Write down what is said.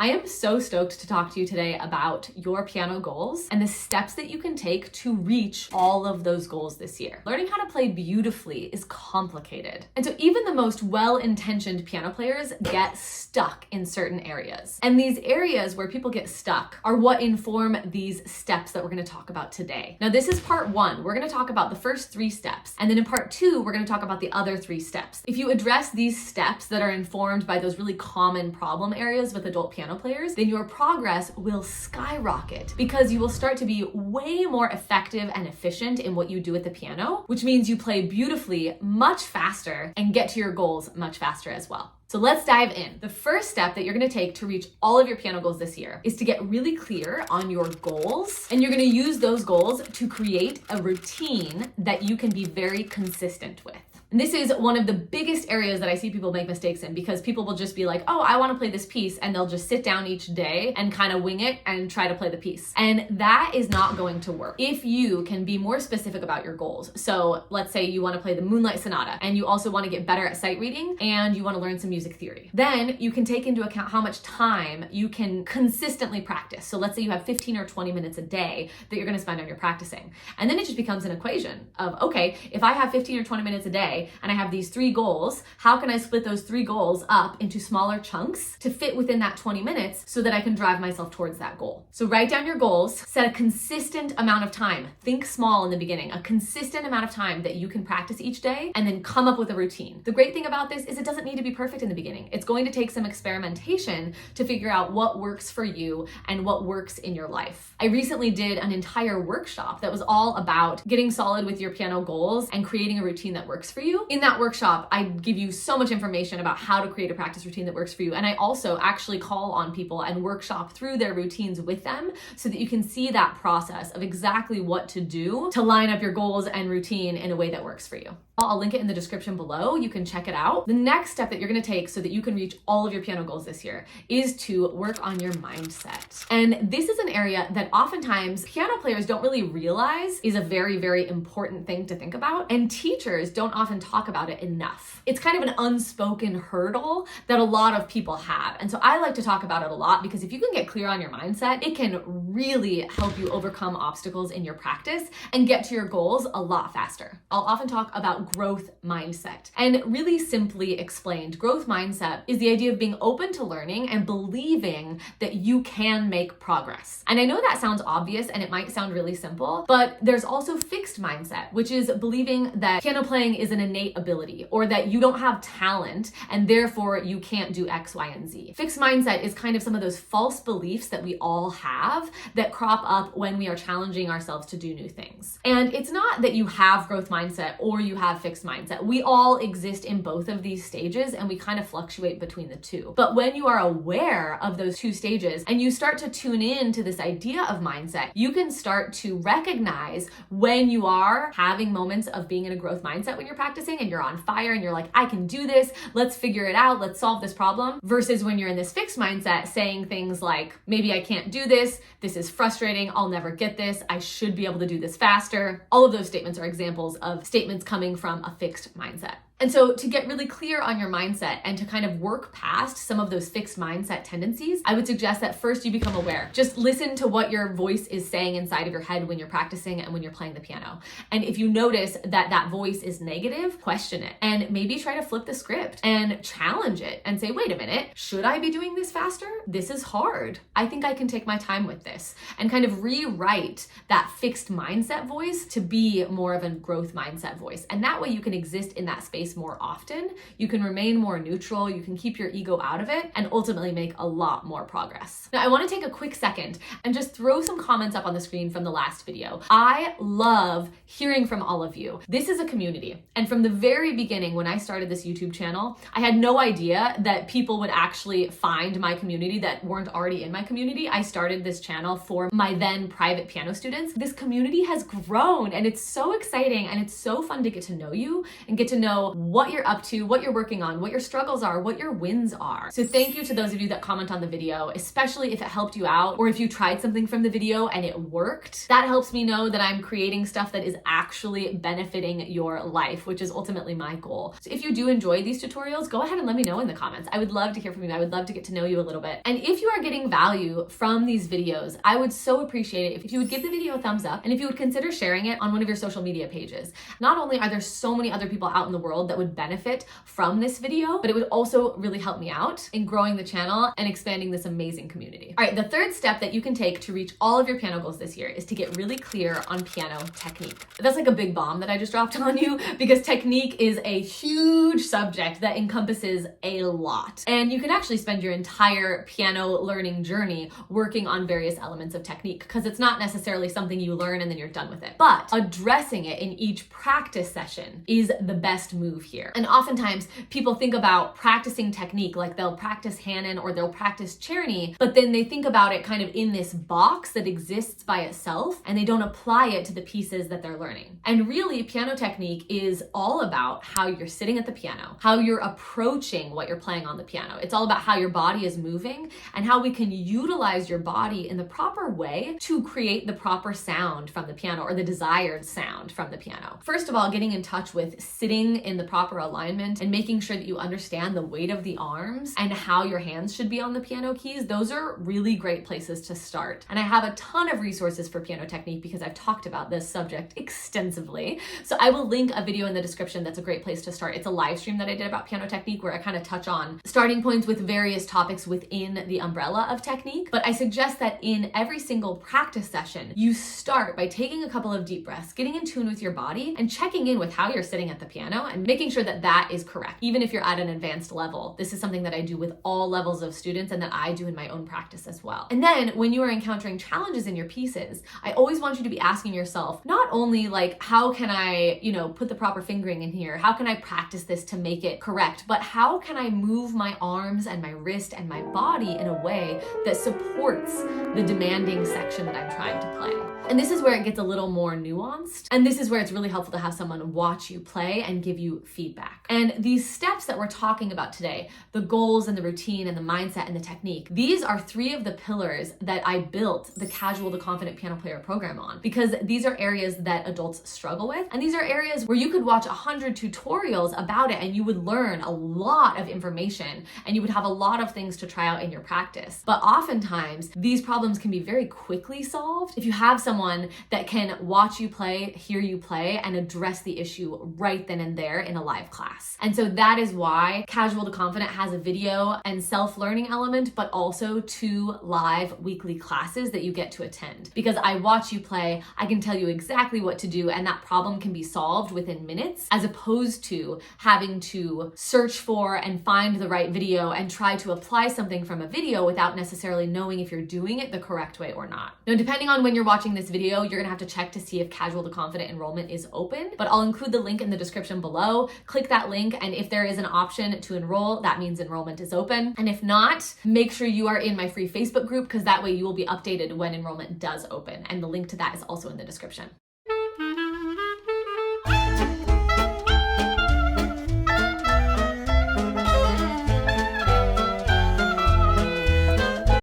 I am so stoked to talk to you today about your piano goals and the steps that you can take to reach all of those goals this year. Learning how to play beautifully is complicated. And so even the most well-intentioned piano players get stuck in certain areas. And these areas where people get stuck are what inform these steps that we're going to talk about today. Now, this is part one. We're going to talk about the first 3 steps. And then in part 2, we're going to talk about the other 3 steps. If you address these steps that are informed by those really common problem areas with adult piano players, then your progress will skyrocket because you will start to be way more effective and efficient in what you do at the piano, which means you play beautifully much faster and get to your goals much faster as well. So let's dive in. The first step that you're gonna take to reach all of your piano goals this year is to get really clear on your goals. And you're gonna use those goals to create a routine that you can be very consistent with. And this is one of the biggest areas that I see people make mistakes in, because people will just be like, oh, I want to play this piece, and they'll just sit down each day and kind of wing it and try to play the piece. And that is not going to work. If you can be more specific about your goals. So let's say you want to play the Moonlight Sonata and you also want to get better at sight reading and you want to learn some music theory. Then you can take into account how much time you can consistently practice. So let's say you have 15 or 20 minutes a day that you're going to spend on your practicing. And then it just becomes an equation of, okay, if I have 15 or 20 minutes a day and I have these 3 goals, how can I split those 3 goals up into smaller chunks to fit within that 20 minutes so that I can drive myself towards that goal? So write down your goals, set a consistent amount of time. Think small in the beginning, a consistent amount of time that you can practice each day, and then come up with a routine. The great thing about this is it doesn't need to be perfect in the beginning. It's going to take some experimentation to figure out what works for you and what works in your life. I recently did an entire workshop that was all about getting solid with your piano goals and creating a routine that works for you. In that workshop, I give you so much information about how to create a practice routine that works for you. And I also actually call on people and workshop through their routines with them so that you can see that process of exactly what to do to line up your goals and routine in a way that works for you. I'll link it in the description below. You can check it out. The next step that you're going to take so that you can reach all of your piano goals this year is to work on your mindset. And this is an area that oftentimes piano players don't really realize is a very, very important thing to think about. And teachers don't often talk about it enough. It's kind of an unspoken hurdle that a lot of people have. And so I like to talk about it a lot because if you can get clear on your mindset, it can really help you overcome obstacles in your practice and get to your goals a lot faster. I'll often talk about growth mindset. And really simply explained, growth mindset is the idea of being open to learning and believing that you can make progress. And I know that sounds obvious and it might sound really simple, but there's also fixed mindset, which is believing that piano playing is an innate ability or that you don't have talent and therefore you can't do X, Y, and Z. Fixed mindset is kind of some of those false beliefs that we all have that crop up when we are challenging ourselves to do new things. And it's not that you have growth mindset or you have fixed mindset. We all exist in both of these stages and we kind of fluctuate between the two. But when you are aware of those 2 stages and you start to tune in to this idea of mindset, you can start to recognize when you are having moments of being in a growth mindset when you're practicing and you're on fire and you're like, I can do this, let's figure it out, let's solve this problem, versus when you're in this fixed mindset saying things like, maybe I can't do this is frustrating, I'll never get this, I should be able to do this faster. All of those statements are examples of statements coming from a fixed mindset. And so to get really clear on your mindset and to kind of work past some of those fixed mindset tendencies, I would suggest that first you become aware. Just listen to what your voice is saying inside of your head when you're practicing and when you're playing the piano. And if you notice that that voice is negative, question it and maybe try to flip the script and challenge it and say, wait a minute, should I be doing this faster? This is hard. I think I can take my time with this, and kind of rewrite that fixed mindset voice to be more of a growth mindset voice. And that way you can exist in that space more often, you can remain more neutral, you can keep your ego out of it, and ultimately make a lot more progress. Now, I want to take a quick second and just throw some comments up on the screen from the last video. I love hearing from all of you. This is a community. And from the very beginning, when I started this YouTube channel, I had no idea that people would actually find my community that weren't already in my community. I started this channel for my then private piano students. This community has grown and it's so exciting and it's so fun to get to know you and get to know what you're up to, what you're working on, what your struggles are, what your wins are. So thank you to those of you that comment on the video, especially if it helped you out or if you tried something from the video and it worked. That helps me know that I'm creating stuff that is actually benefiting your life, which is ultimately my goal. So if you do enjoy these tutorials, go ahead and let me know in the comments. I would love to hear from you. I would love to get to know you a little bit. And if you are getting value from these videos, I would so appreciate it if you would give the video a thumbs up and if you would consider sharing it on one of your social media pages. Not only are there so many other people out in the world that would benefit from this video, but it would also really help me out in growing the channel and expanding this amazing community. All right, the third step that you can take to reach all of your piano goals this year is to get really clear on piano technique. That's like a big bomb that I just dropped on you because technique is a huge subject that encompasses a lot. And you can actually spend your entire piano learning journey working on various elements of technique because it's not necessarily something you learn and then you're done with it. But addressing it in each practice session is the best move here. And oftentimes people think about practicing technique like they'll practice Hanon or they'll practice Czerny, but then they think about it kind of in this box that exists by itself and they don't apply it to the pieces that they're learning. And really, piano technique is all about how you're sitting at the piano, how you're approaching what you're playing on the piano. It's all about how your body is moving and how we can utilize your body in the proper way to create the proper sound from the piano or the desired sound from the piano. First of all, getting in touch with sitting in the proper alignment and making sure that you understand the weight of the arms and how your hands should be on the piano keys. Those are really great places to start. And I have a ton of resources for piano technique because I've talked about this subject extensively. So I will link a video in the description that's a great place to start. It's a live stream that I did about piano technique where I kind of touch on starting points with various topics within the umbrella of technique. But I suggest that in every single practice session, you start by taking a couple of deep breaths, getting in tune with your body and checking in with how you're sitting at the piano and making sure that that is correct. Even if you're at an advanced level, this is something that I do with all levels of students and that I do in my own practice as well. And then when you are encountering challenges in your pieces, I always want you to be asking yourself, not only like, how can I, put the proper fingering in here? How can I practice this to make it correct? But how can I move my arms and my wrist and my body in a way that supports the demanding section that I'm trying to play? And this is where it gets a little more nuanced. And this is where it's really helpful to have someone watch you play and give you feedback. And these steps that we're talking about today, the goals and the routine and the mindset and the technique, these are three of the pillars that I built the Casual to Confident Piano Player program on, because these are areas that adults struggle with. And these are areas where you could watch 100 tutorials about it and you would learn a lot of information and you would have a lot of things to try out in your practice. But oftentimes these problems can be very quickly solved if you have someone that can watch you play, hear you play, and address the issue right then and there in a live class. And so that is why Casual to Confident has a video and self-learning element, but also 2 live weekly classes that you get to attend. Because I watch you play, I can tell you exactly what to do, and that problem can be solved within minutes, as opposed to having to search for and find the right video and try to apply something from a video without necessarily knowing if you're doing it the correct way or not. Now, depending on when you're watching this video, you're gonna have to check to see if Casual to Confident enrollment is open, but I'll include the link in the description below. Click that link, and if there is an option to enroll, that means enrollment is open. And if not, make sure you are in my free Facebook group because that way you will be updated when enrollment does open. And the link to that is also in the description.